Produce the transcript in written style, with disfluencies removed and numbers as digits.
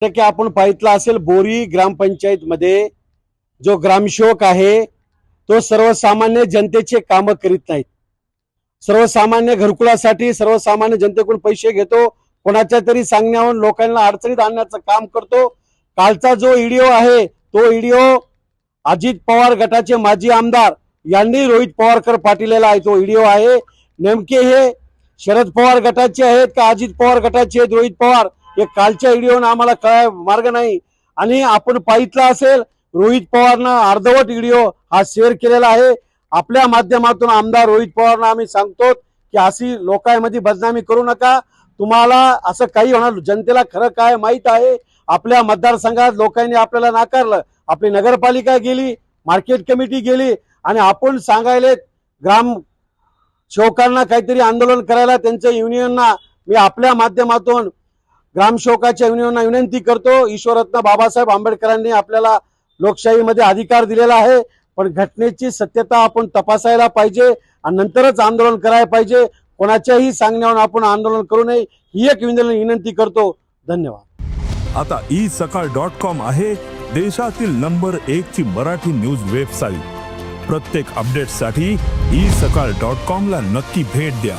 टक्के आपण पाहितला असेल बोरी ग्रामपंचायत मध्ये जो ग्रामसेवक आहे तो सर्वसामान्य जनतेचे काम करीत नाहीत। सर्वसामान्य घरकुलासाठी सर्वसामान्य जनतेकडून पैसे घेतो, कोणाच्या तरी सांगण्यावरून लोकांना अडचणीत आणण्याचं काम करतो। कालचा जो व्हिडिओ आहे तो व्हिडिओ अजित पवार गटाचे माजी आमदार यांनी रोहित पवारकर पाठवलेला आहे। तो व्हिडिओ आहे नेमके हे शरद पवार गटाचे आहेत का अजित पवार गटाचे आहेत रोहित पवार, हे कालच्या व्हिडिओने आम्हाला कळाय मार्ग नाही। आणि आपण पाहितला असेल रोहित पवारनं अर्धवट व्हिडिओ हा शेअर केलेला आहे। आपल्या माध्यमातून आमदार रोहित पवारना आम्ही सांगतो की अशी लोकांमध्ये बदनामी करू नका, तुम्हाला असं काही होणार, जनतेला खरं काय माहित आहे। आपल्या मतदारसंघात लोकांनी आपल्याला नाकारलं, आपली नगरपालिका गेली, मार्केट कमिटी गेली आणि आपण सांगायले ग्राम सेवकांना काहीतरी आंदोलन करायला त्यांच्या युनियनना मी आपल्या माध्यमातून ग्रामसेवकाच्या युनियनना विनंती करतो। ईश्वररत्न बाबासाहेब आंबेडकरांनी आपल्याला लोकशाहीमध्ये अधिकार दिलेला आहे, पण घटनेची सत्यता आपण तपासायला पाहिजे आणि नंतरच आंदोलन करायला पाहिजे। कोणाच्याही सांगण्यावरून आपण आंदोलन करू नये ही एक विनंती करतो। धन्यवाद। आता isakal.com आहे देशातील नंबर 1 ची मराठी न्यूज वेबसाईट। प्रत्येक अपडेटसाठी isakal.com ला नक्की भेट द्या।